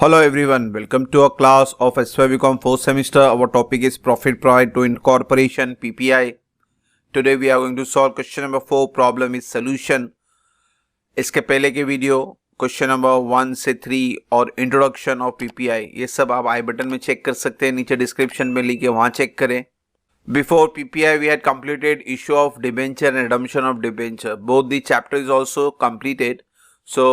Hello everyone, welcome to a class of SYBCom 4th semester. Our topic is Profit Prior to Incorporation PPI. Today we are going to solve question number 4. Problem is solution. इसके पहले के video question number 1 से 3 और introduction of PPI ये सब आप आई button में check कर सकते हैं, नीचे डिस्क्रिप्शन में लिखे वहाँ चेक करें. Before PPI we had completed issue of debenture and redemption of debenture. Both the chapters also completed. So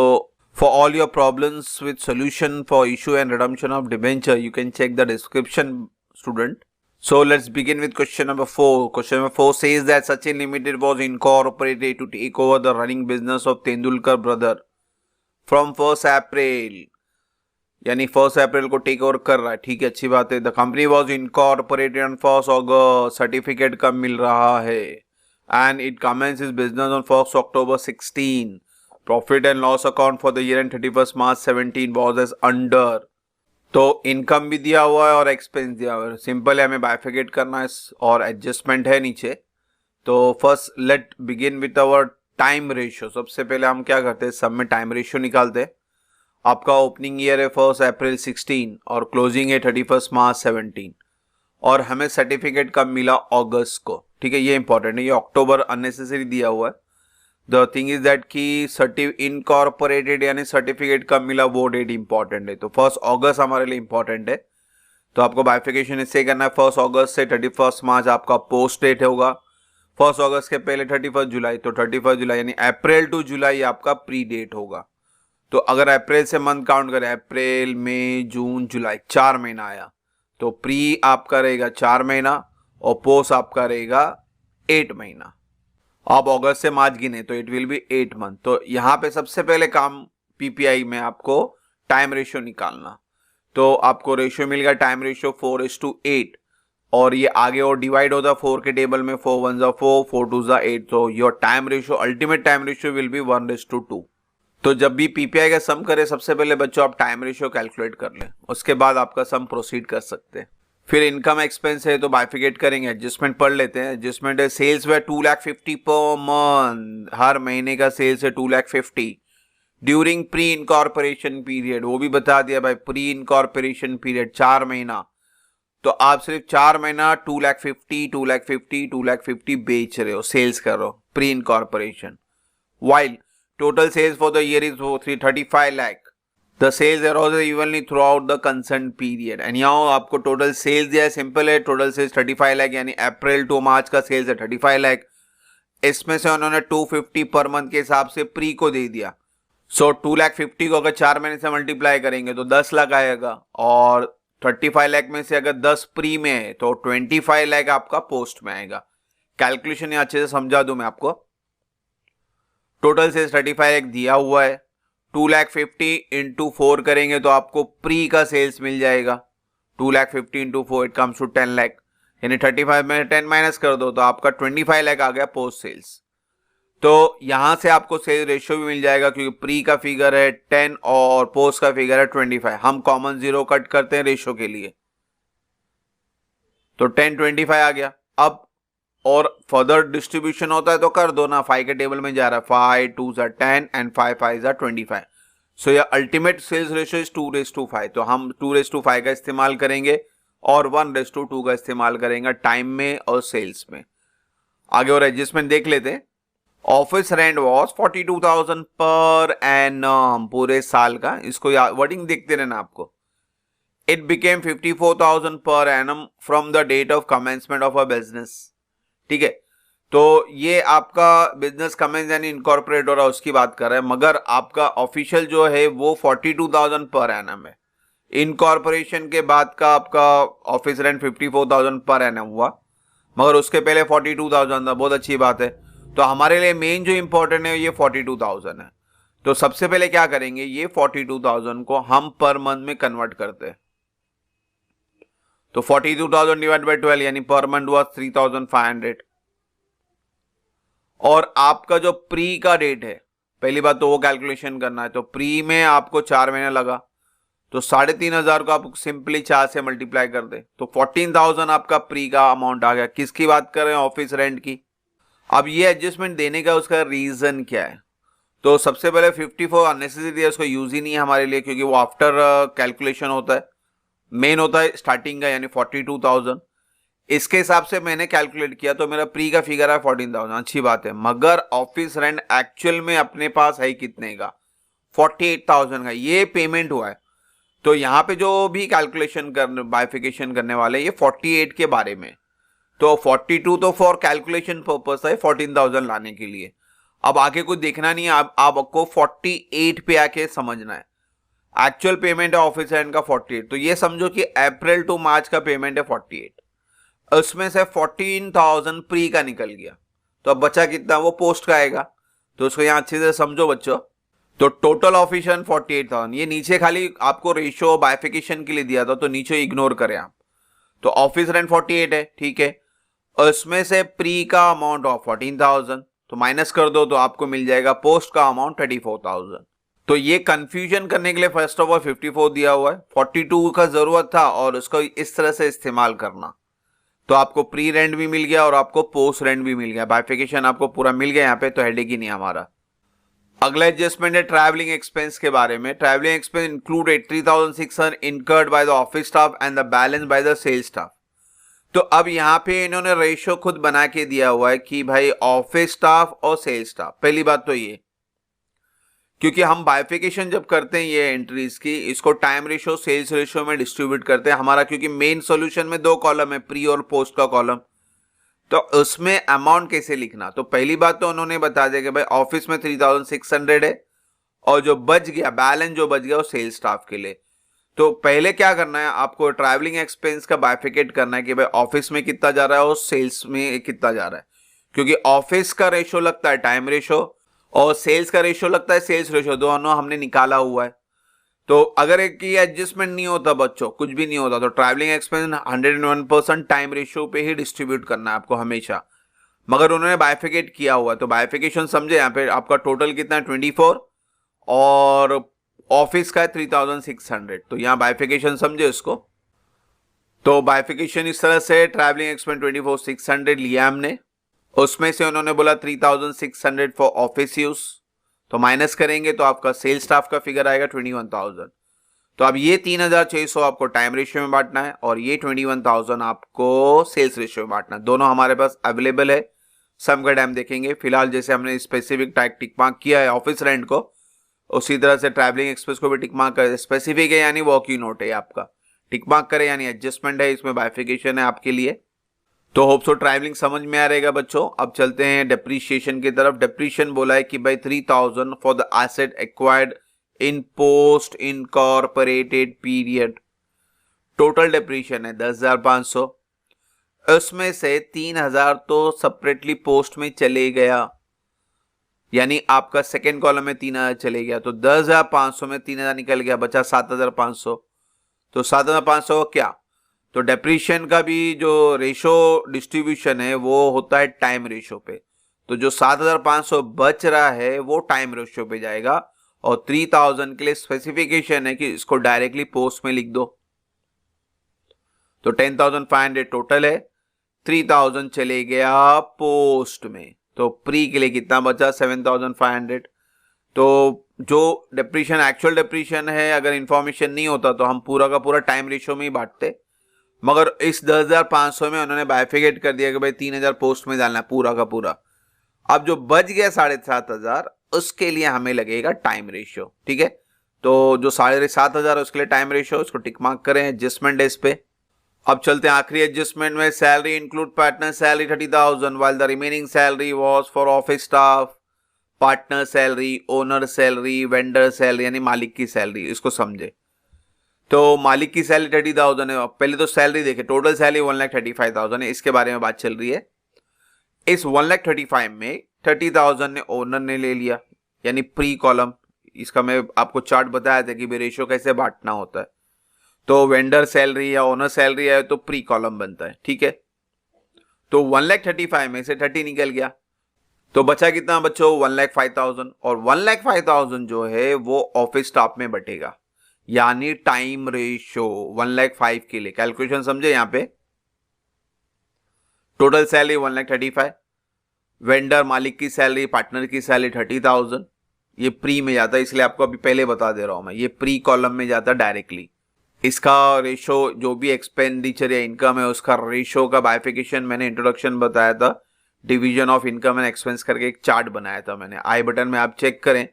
for all your problems with solution for issue and redemption of debenture, you can check the description, student. So let's begin with question number 4. Question number 4 says that Sachin Limited was incorporated to take over the running business of Tendulkar brother from 1st April. यानी 1st अप्रैल को take over कर रहा है. ठीक है, अच्छी बात है. The company was incorporated on 1st August. Certificate कब मिल रहा है? And it commence is business on 1st October 16. Profit and loss account for the year end 31st March 17 was as under. तो इनकम भी दिया हुआ है और एक्सपेंस दिया हुआ है. सिंपल है, हमें बाइफिकेट करना है और एडजस्टमेंट है नीचे. तो first let begin with our time ratio. सबसे पहले हम क्या करते हैं, सब में टाइम रेशियो निकालते हैं. आपका ओपनिंग ईयर है 1st अप्रैल 16 और क्लोजिंग है 31st मार्च 17 और हमें सर्टिफिकेट कब मिला? अगस्त को. ठीक है, ये इंपॉर्टेंट है. ये अक्टूबर अननेसेसरी दिया हुआ है. द थिंग इज दैट कि इनकॉर्पोरेटेड यानी सर्टिफिकेट कब मिला वो डेट इंपॉर्टेंट है. तो 1st अगस्त हमारे लिए इंपॉर्टेंट है. तो आपको बाइफिकेशन इससे करना है. 1st अगस्त से 31st मार्च आपका पोस्ट डेट होगा. 1st अगस्त के पहले 31st जुलाई, तो 31st जुलाई यानी अप्रैल टू जुलाई आपका प्री डेट होगा. तो अगर अप्रैल से मंथ काउंट करें, अप्रैल मई जून जुलाई 4 महीना आया, तो प्री आपका रहेगा 4 महीना और पोस्ट आपका रहेगा 8 महीना. आप अगस्त से मार्च गिने तो इट विल बी 8 मंथ. तो यहाँ पे सबसे पहले काम पीपीआई में आपको टाइम रेशियो निकालना. तो आपको रेशियो मिल गया टाइम रेशियो 4:8 और ये आगे और डिवाइड होता 4 के टेबल में. 4 1 4, 4 2 8. तो your time ratio ultimate time ratio will be 1:2. तो जब भी पीपीआई का सम करें सबसे पहले बच्चों आप टाइम रेशियो कैलकुलेट कर लें, उसके बाद आपका सम प्रोसीड कर सकते हैं. फिर इनकम एक्सपेंस है तो बाइफिकेट करेंगे. एडजस्टमेंट पढ़ लेते हैं. एडजस्टमेंट है सेल्स वे 2,50,000 पर मंथ. हर महीने का सेल्स है 2,50,000 ड्यूरिंग प्री इनकॉर्पोरेशन पीरियड. वो भी बता दिया भाई, प्री इनकॉर्पोरेशन पीरियड 4 महीना. तो आप सिर्फ 4 महीना 2,50,000 बेच रहे हो, सेल्स कर रहे हो pre incorporation. While total sales for the year is 35 lakh. The sales arose evenly throughout the concerned period. And यहाँ आपको total sales दिया है. सिंपल है, total sales 35 लाख यानी अप्रैल टू मार्च का सेल्स है 35 लाख. इसमें से उन्होंने 250 पर मंथ के हिसाब से प्री को दे दिया. सो 2,50,000 को अगर 4 महीने से मल्टीप्लाई करेंगे तो 10 लाख आएगा और 35 लाख में से अगर 10 प्री में है तो 25 लाख आपका पोस्ट में आएगा. कैलकुलेशन यहाँ अच्छे से समझा दूं मैं आपको. टोटल सेल्स 35 लाख दिया हुआ है. 2,50,000 इंटू 4 करेंगे तो आपको प्री का सेल्स मिल जाएगा. 2,50,000 into 4 it comes to 10 lakh. यानी 35 में 10 माइनस कर दो तो आपका 25 लाख आ गया पोस्ट सेल्स. तो यहां से आपको सेल रेशियो भी मिल जाएगा क्योंकि प्री का फिगर है 10 और पोस्ट का फिगर है 25. हम कॉमन जीरो कट करते हैं रेशियो के लिए, तो 10-25 आ गया. अब और फर्दर डिस्ट्रीब्यूशन होता है तो कर दो ना. 5 के टेबल में जा रहा है. 5 2 10 एंड 5 5 25. सो ये अल्टीमेट सेल्स रेशियो इज 2:5. तो हम 2:5 का इस्तेमाल करेंगे और 1:2 का इस्तेमाल करेंगे टाइम में और सेल्स में. आगे और एडजस्टमेंट देख लेते हैं. Office rent was 42,000 per annum पूरे साल का. इसको वर्डिंग देखते रहना आपको. It became 54,000 per annum from the date of commencement of a business. ठीक है, तो ये आपका बिजनेस कमेंस यानी इनकॉर्पोरेट हो रहा है उसकी बात कर रहे हैं. मगर आपका ऑफिशियल जो है वो 42,000 पर एनम है. इनकॉर्पोरेशन के बाद का आपका ऑफिस रेंट 54,000 पर एनम हुआ, मगर उसके पहले 42,000 था. बहुत अच्छी बात है. तो हमारे लिए मेन जो इंपॉर्टेंट है ये 42,000 है. तो सबसे पहले क्या करेंगे, ये 42,000 को हम पर मंथ में कन्वर्ट करते हैं. तो 42,000 डिवाइड बाई 12 यानी पर मंथ हुआ 3,500. और आपका जो प्री का डेट है, पहली बात तो वो कैलकुलेशन करना है. तो प्री में आपको 4 महीने लगा तो 3,500 को आप सिंपली 4 से मल्टीप्लाई कर दे तो 14,000 आपका प्री का अमाउंट आ गया. किसकी बात कर रहे हैं? ऑफिस रेंट की. अब ये एडजस्टमेंट देने का उसका रीजन क्या है? तो सबसे पहले 54 अननेसेसरी है, उसको यूज ही नहीं है हमारे लिए, क्योंकि वो आफ्टर कैलकुलेशन होता है, मेन होता है स्टार्टिंग का, यानी 42,000। इसके हिसाब से मैंने कैलकुलेट किया तो मेरा प्री का फिगर है 14,000, अच्छी बात है। मगर ऑफिस रेंट एक्चुअल में अपने पास है कितने का? 48,000 का ये पेमेंट हुआ है। तो यहाँ पे जो भी कैलकुलेशन करने बाइफिकेशन करने वाले ये 48 के बारे में, तो 42 तो फॉर कैलकुलेशन पर्पस है 14,000 लाने के लिए। अब आगे कुछ देखना नहीं है, आपको 48 पे आके समझना है। एक्चुअल पेमेंट है ऑफिस रेंट का 48, तो ये समझो कि अप्रैल टू मार्च का पेमेंट है 48, उसमें से 14,000 प्री का निकल गया, तो अब बचा कितना? वो पोस्ट का आएगा। तो उसको यहाँ अच्छे से समझो बच्चों। तो टोटल ऑफिस रेंट 48,000, ये नीचे खाली आपको रेशियो बाइफिकेशन के लिए दिया था, तो नीचे इग्नोर करें आप। तो ऑफिस रेंट 48 है, ठीक है, उसमें से प्री का अमाउंट ऑफ 14,000 तो माइनस कर दो, तो आपको मिल जाएगा पोस्ट का अमाउंट 34,000। तो ये कंफ्यूजन करने के लिए फर्स्ट ऑफ ऑल 54 दिया हुआ है, 42 का जरूरत था और उसको इस तरह से इस्तेमाल करना, तो आपको प्री रेंट भी मिल गया और आपको पोस्ट रेंट भी मिल गया, बाइफिकेशन आपको पूरा मिल गया यहाँ पे, तो हेडेक ही नहीं हमारा। अगला एडजस्टमेंट है ट्रैवलिंग एक्सपेंस के बारे में। Travelling expense included 3,600 incurred by the office staff and the balance by the sales staff. तो अब यहाँ पे इन्होंने रेशियो खुद बना के दिया हुआ है कि भाई ऑफिस स्टाफ और सेल्स स्टाफ। पहली बात तो ये, क्योंकि हम बाइफिकेशन जब करते हैं ये एंट्रीज की, इसको टाइम रेशियो सेल्स रेशियो में डिस्ट्रीब्यूट करते हैं हमारा, क्योंकि मेन सॉल्यूशन में 2 कॉलम है, प्री और पोस्ट का कॉलम, तो उसमें अमाउंट कैसे लिखना। तो पहली बात तो उन्होंने बता दिया कि भाई ऑफिस में 3,600 है और जो बच गया बैलेंस जो बच गया वो सेल्स स्टाफ के लिए। तो पहले क्या करना है, आपको ट्रैवलिंग एक्सपेंस का बाइफिकेट करना है कि भाई ऑफिस में कितना जा रहा है और सेल्स में कितना जा रहा है, क्योंकि ऑफिस का रेशियो लगता है टाइम रेशियो और सेल्स का रेशियो लगता है सेल्स रेशियो, दोनों हमने निकाला हुआ है। तो अगर एक की एडजस्टमेंट नहीं होता बच्चों, कुछ भी नहीं होता, तो ट्रैवलिंग एक्सपेंस 101% टाइम रेशियो पे ही डिस्ट्रीब्यूट करना है आपको हमेशा। मगर उन्होंने बाइफिकेट किया हुआ है, तो बाइफिकेशन समझे, यहाँ पे आपका टोटल कितना है 24 और ऑफिस का है 3,600, तो यहाँ बाइफिकेशन समझे उसको। तो बाइफिकेशन इस तरह से, ट्रैवलिंग एक्सपेंस 24,600 लिया हमने, उसमें से उन्होंने बोला 3,600 फॉर ऑफिस यूज, तो माइनस करेंगे तो आपका सेल्स स्टाफ का फिगर आएगा 21,000। तो अब ये 3,600 आपको टाइम रेशियो में बांटना है और ये 21,000 आपको सेल्स रेशियो में बांटना है। दोनों हमारे पास अवेलेबल है, सम का टाइम देखेंगे। फिलहाल जैसे हमने स्पेसिफिक टाइप टिक मार्क किया है ऑफिस रेंट को, उसी तरह से ट्रैवलिंग एक्सपेंस को भी टिक मार्क करें। स्पेसिफिक है यानी वॉकिंग नोट है आपका, टिक मार्क करें यानी एडजस्टमेंट है, इसमें बाइफिकेशन है आपके लिए। तो होप सो ट्रैवलिंग समझ में आ रहेगा बच्चों। अब चलते हैं डेप्रीशिएशन की तरफ। डेप्रीशिएशन बोला है कि भाई 3,000 for the asset acquired in post incorporated period. Total depreciation है 10,500, उसमें से 3,000 तो सेपरेटली पोस्ट में चले गया, यानी आपका सेकेंड कॉलम में 3,000 चले गया, तो 10,500 में 3,000 निकल गया, बचा 7,500। तो 7,500 क्या, तो डेप्रीशिएशन का भी जो रेशो डिस्ट्रीब्यूशन है वो होता है टाइम रेशो पे, तो जो 7,500 बच रहा है वो टाइम रेशो पे जाएगा। और 3,000 के लिए स्पेसिफिकेशन है कि इसको डायरेक्टली पोस्ट में लिख दो। तो 10,500 टोटल है, 3,000 चले गया पोस्ट में, तो प्री के लिए कितना बचा 7,500। तो जो डेप्रीशिएशन एक्चुअल डेप्रीशिएशन है, अगर इंफॉर्मेशन नहीं होता तो हम पूरा का पूरा टाइम रेशो में ही बांटते, मगर इस 10,500 में उन्होंने बाइफिकेट कर दिया कि भाई 3,000 पोस्ट में डालना है पूरा का पूरा। अब जो बच गया 7,500 उसके लिए हमें लगेगा टाइम रेशियो, ठीक है। तो जो 7,500 उसके लिए टाइम रेशियो, उसको टिक मार्क करें, एडजस्टमेंट है इस पे। अब चलते हैं आखिरी एडजस्टमेंट में। Salary include partner salary 30,000 while the remaining salary was for office staff, partner salary, owner salary, vendor salary यानी मालिक की सैलरी, इसको समझे। तो मालिक की सैलरी 30,000 है। पहले तो सैलरी देखे, टोटल सैलरी 1,35,000 है, इसके बारे में बात चल रही है। इस 1,35,000 में 30,000 ने ओनर ने ले लिया, यानी प्री कॉलम। इसका मैं आपको चार्ट बताया था कि रेशियो कैसे बांटना होता है। तो वेंडर सैलरी या ओनर सैलरी है तो प्री कॉलम बनता है, ठीक है। तो 1,35,000 में से 30 निकल गया, तो बचा कितना बच्चों 1,05,000, और 1,05,000 जो है वो ऑफिस स्टाफ में बटेगा, यानी टाइम रेशियो 1,05,000 के लिए कैलकुलेशन समझे। यहां पे टोटल सैलरी 1,35,000, वेंडर मालिक की सैलरी, पार्टनर की सैलरी 30,000, ये प्री में जाता है, इसलिए आपको अभी पहले बता दे रहा हूं मैं, ये प्री कॉलम में जाता है डायरेक्टली। इसका रेशो जो भी एक्सपेंडिचर या इनकम है उसका रेशो का बाइफिकेशन मैंने इंट्रोडक्शन बताया था, division of income and expense करके एक चार्ट बनाया था मैंने, आई बटन में आप चेक करें,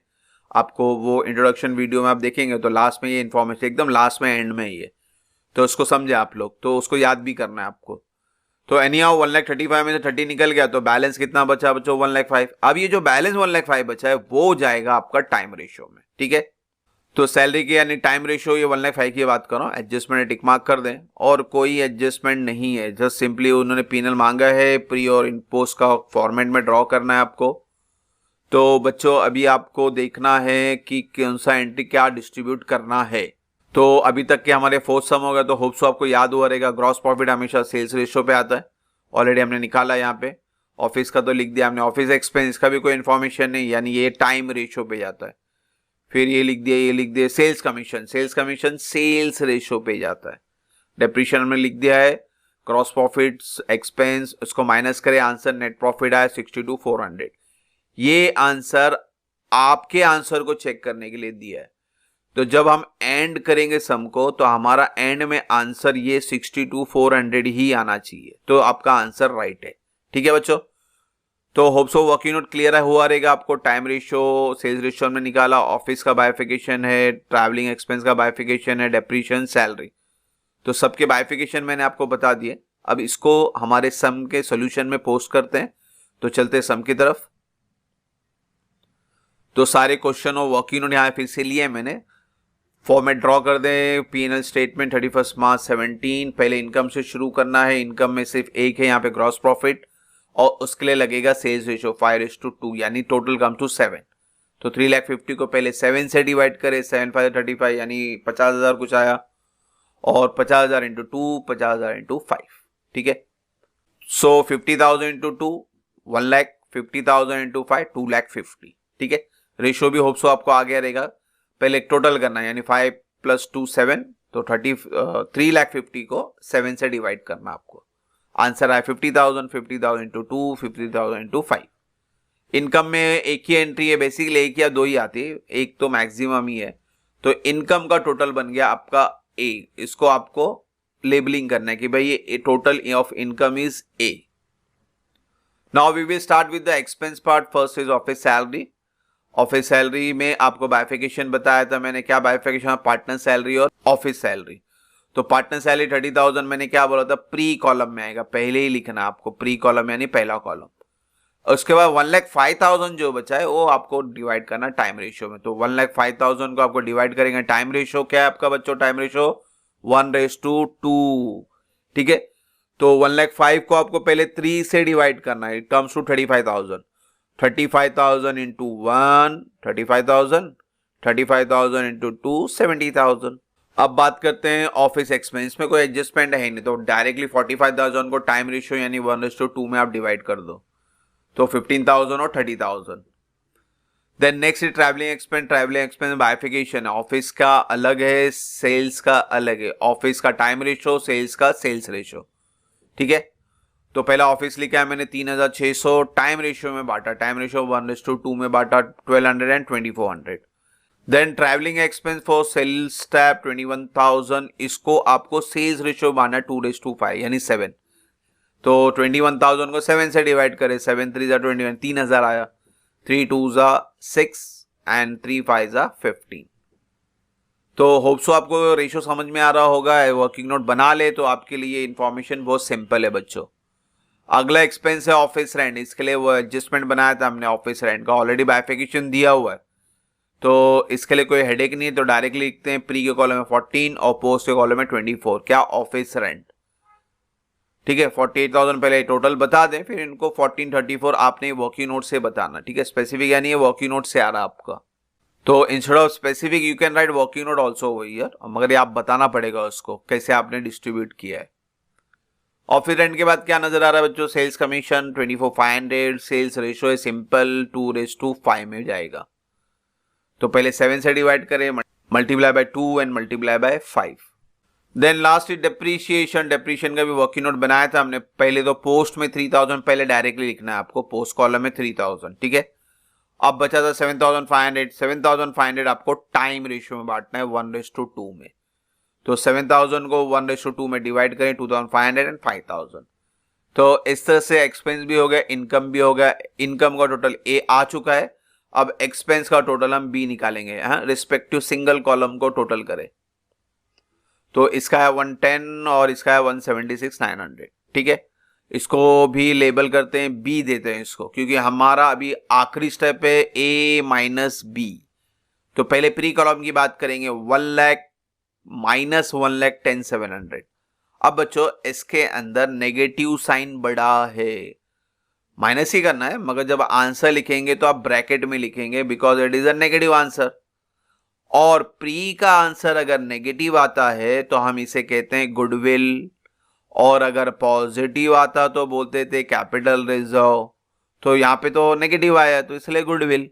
आपको वो इंट्रोडक्शन वीडियो में आप देखेंगे तो लास्ट में ये इन्फॉर्मेशन, एकदम लास्ट में एंड में ये, तो उसको समझे आप लोग, तो उसको याद भी करना है आपको। तो एनी हाउ 1,35,000 में से 30 निकल गया, तो बैलेंस कितना बचा बच्चों 1,05,000। अब ये जो बैलेंस 1,05,000 बचा है वो जाएगा आपका टाइम रेशियो में, ठीक है। तो सैलरी की यानी टाइम रेशियो ये 1,05,000 की बात कर रहा हूँ, एडजस्टमेंट टिक मार्क कर दें, और कोई एडजस्टमेंट नहीं है, जस्ट सिंपली उन्होंने पीनल मांगा है, प्री और इन पोस्ट का फॉर्मेट में ड्रॉ करना है आपको। तो बच्चों अभी आपको देखना है कि कौन सा एंट्री क्या डिस्ट्रीब्यूट करना है। तो अभी तक के हमारे फोर्थ सम हो गया, तो होप सो आपको याद हुआ रहेगा, ग्रॉस प्रॉफिट हमेशा सेल्स रेशियो पे आता है, ऑलरेडी हमने निकाला यहाँ पे। ऑफिस का तो लिख दिया हमने, ऑफिस एक्सपेंस का भी कोई इन्फॉर्मेशन नहीं, यानी ये टाइम रेशियो पे जाता है। फिर ये लिख दिया, ये लिख दिया sales commission, sales commission sales ratio पे जाता है। डेप्रीशिएशन हमने लिख दिया है, ग्रॉस प्रॉफिट एक्सपेंस, उसको माइनस करें, आंसर नेट प्रॉफिट आया 62,400। ये आंसर आपके आंसर को चेक करने के लिए दिया है, तो जब हम एंड करेंगे सम को तो हमारा एंड में आंसर ये 62,400 ही आना चाहिए, तो आपका आंसर राइट है, ठीक है बच्चों। तो hope so working note clear हुआ रहेगा आपको। टाइम रेशियो, सेल्स रेशियो हमने निकाला, ऑफिस का बाइफिकेशन है, ट्रैवलिंग एक्सपेंस का बाइफिकेशन है, डेप्रीशिएशन, सैलरी, तो सबके बाइफिकेशन मैंने आपको बता दिए। अब इसको हमारे सम के सॉल्यूशन में पोस्ट करते हैं, तो चलते हैं सम की तरफ। तो सारे क्वेश्चन और वर्किंग नोट यहाँ फिर से लिए मैंने, फॉर्मेट ड्रॉ कर दें। P&L स्टेटमेंट 31 मार्च 17, पहले इनकम से शुरू करना है, इनकम में सिर्फ एक है यहाँ पे ग्रॉस प्रॉफिट, और उसके लिए लगेगा सेल्स रेशियो 5:2, यानी टोटल कम टू 7। तो 3,50,000 को पहले 7 से डिवाइड करें, 7 5 35 यानी 50,000 कुछ आया, और 50,000 इंटू 2, 50,000 इंटू 5, ठीक है। सो 50,000 इंटू 2 1 लाख, 50,000 इंटू 5 2,50,000, ठीक है। रेशियो भी होप सो आपको आ गया रहेगा। पहले टोटल करना है, यानी 5 + 2 7, तो 3,50,000 को 7 से डिवाइड करना आपको, आंसर आया 50,000, 50,000 इंटू 2, 50,000 इंटू 5। इनकम में एक ही एंट्री है, बेसिकली एक या दो ही आती है, एक तो मैक्सिमम ही है, तो इनकम का टोटल बन गया आपका ए। इसको आपको लेबलिंग करना है कि भाई ये total of income is A. Now we will start with the expense part. First is office salary. Office salary में आपको बाइफिकेशन बताया था मैंने, क्या बाइफिकेशन, पार्टनर सैलरी और ऑफिस सैलरी। तो पार्टनर सैलरी 30,000 मैंने क्या बोला था, प्री कॉलम में आएगा, पहले ही लिखना आपको, प्री कॉलम यानी पहला कॉलम। उसके बाद 1,05,000 जो बचा है वो आपको डिवाइड करना टाइम रेशियो में। तो 1,05,000 को आपको डिवाइड करेंगे, टाइम रेशियो क्या है आपका बच्चों, टाइम रेशियो 1:2, ठीक है। तो 1,05,000 को आपको पहले 3 से डिवाइड करना है, it comes to 35,000। 35,000 into 1 35,000, 35,000 into 2 70,000। अब बात करते हैं ऑफिस एक्सपेंस में, कोई एडजस्टमेंट है नहीं, तो डायरेक्टली 45,000 को टाइम रेशियो यानी 1:2 में आप डिवाइड कर दो, तो 15,000 और 30,000। Then next travelling expense. Travelling expense bifurcation है, ऑफिस का अलग है, सेल्स का अलग है, ऑफिस का टाइम रेशियो, सेल्स का सेल्स रेशियो, ठीक है। तो पहला ऑफिस लिखा है मैंने 3,600, टाइम रेशियो में बांटा, टाइम रेशियो 1:2 में बांटा, 1,200 and 2,400। Then travelling expense for sales staff 21,000, इसको आपको सेल्स रेशियो बांटा 2:5 यानी 7। तो 21,000 को 7 से डिवाइड करें, 7 3 जा 21, 3,000 आया, 3 2 जा 6 एंड 3 5 जा 15। तो होप सो आपको रेशियो समझ में आ रहा होगा। वर्किंग नोट बना ले तो आपके लिए इंफॉर्मेशन बहुत सिंपल है बच्चों। अगला एक्सपेंस है ऑफिस रेंट, इसके लिए वो एडजस्टमेंट बनाया था हमने, ऑफिस रेंट का ऑलरेडी बाइफिकेशन दिया हुआ है, तो इसके लिए कोई हेडेक नहीं है। तो डायरेक्टली लिखते हैं, प्री के कॉलम में 14 और पोस्ट के कॉलम में 24, क्या, ऑफिस रेंट, ठीक है। 48,000 पहले टोटल बता दें, फिर इनको 1434 आपने वर्किंग नोट से बताना, ठीक है। स्पेसिफिक यानी ये वर्किंग नोट से आ रहा आपका, तो instead of specific you can write working note also over here, मगर ये आप बताना पड़ेगा उसको कैसे आपने डिस्ट्रीब्यूट किया है। ऑफिस रेंट के बाद क्या नजर आ रहा है बच्चों, सेल्स कमीशन 24,500, सेल्स रेशियो है सिंपल 2:5 में जाएगा, तो पहले 7 से डिवाइड करें, multiply by 2 and multiply by 5। Then last is depreciation. Depreciation का भी वर्किंग नोट बनाया था हमने, पहले तो पोस्ट में 3,000 पहले डायरेक्टली लिखना है आपको, पोस्ट कॉलम में 3,000, ठीक है। अब बचा था 7,500। 7,500 आपको टाइम रेशियो में बांटना है 1:2 में। तो 7,000 को 1:2 में डिवाइड करें, 2,500 एंड 5,000। तो इस तरह से एक्सपेंस भी हो गया, इनकम भी हो गया। इनकम का टोटल ए आ चुका है, अब एक्सपेंस का टोटल हम बी निकालेंगे। रिस्पेक्टिव सिंगल कॉलम को टोटल करें, तो इसका है 110 और इसका है 176,900। ठीक है, इसको भी लेबल करते हैं, बी देते हैं इसको, क्योंकि हमारा अभी आखिरी स्टेप है ए माइनस बी। तो पहले प्री कॉलम की बात करेंगे, 1 लाख माइनस 1,10,700। अब बच्चों इसके अंदर नेगेटिव साइन बड़ा है, माइनस ही करना है, मगर जब आंसर लिखेंगे तो आप ब्रैकेट में लिखेंगे because it is a negative answer. और प्री का आंसर अगर नेगेटिव आता है तो हम इसे कहते हैं गुडविल, और अगर पॉजिटिव आता तो बोलते थे कैपिटल रिजर्व। तो यहां पे तो नेगेटिव आया तो इसलिए गुडविल।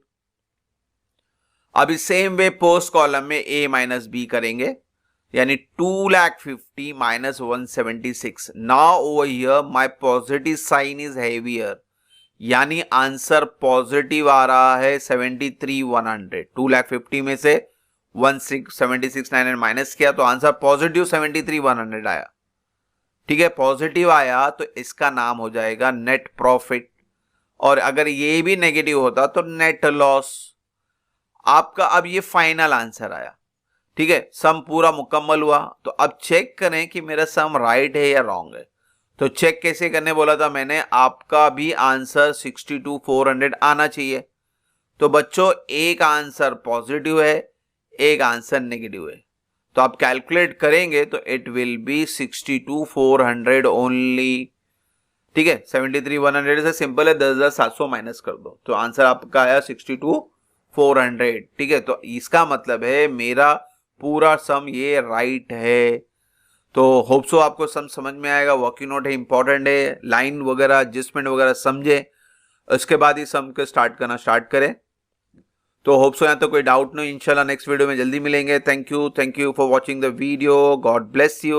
अभी सेम वे पोस्ट कॉलम में ए माइनस बी करेंगे, यानी 2,50,000 minus 176। Now over here my positive sign is heavier, यानी आंसर पॉजिटिव आ रहा है 73,100। 2,50,000 में से 176,900 माइनस किया तो आंसर पॉजिटिव 73,100 आया। ठीक है, पॉजिटिव आया तो इसका नाम हो जाएगा नेट प्रॉफिट, और अगर ये भी नेगेटिव होता तो नेट लॉस। आपका अब ये फाइनल आंसर आया। ठीक है, सम पूरा मुकम्मल हुआ। तो अब चेक करें कि मेरा सम राइट है या रॉन्ग है। तो चेक कैसे करने बोला था मैंने, आपका भी आंसर 62,400 आना चाहिए। तो बच्चों एक आंसर पॉजिटिव है, एक आंसर नेगेटिव है, तो आप कैलकुलेट करेंगे तो इट विल बी 62,400 ओनली। ठीक है, 73,100 से सिंपल है, 10,700 माइनस कर दो तो आंसर आपका आया 62,400। ठीक है, तो इसका मतलब है मेरा पूरा सम ये राइट है। तो होप सो आपको सम समझ में आएगा। वर्किंग नोट है, इंपॉर्टेंट है, लाइन वगैरह एडजस्टमेंट वगैरह समझे, उसके बाद ही सम के स्टार्ट करना स्टार्ट करें। तो होप सो यहाँ तो कोई डाउट नहीं। इंशाल्लाह नेक्स्ट वीडियो में जल्दी मिलेंगे। Thank you for watching the video. God bless you.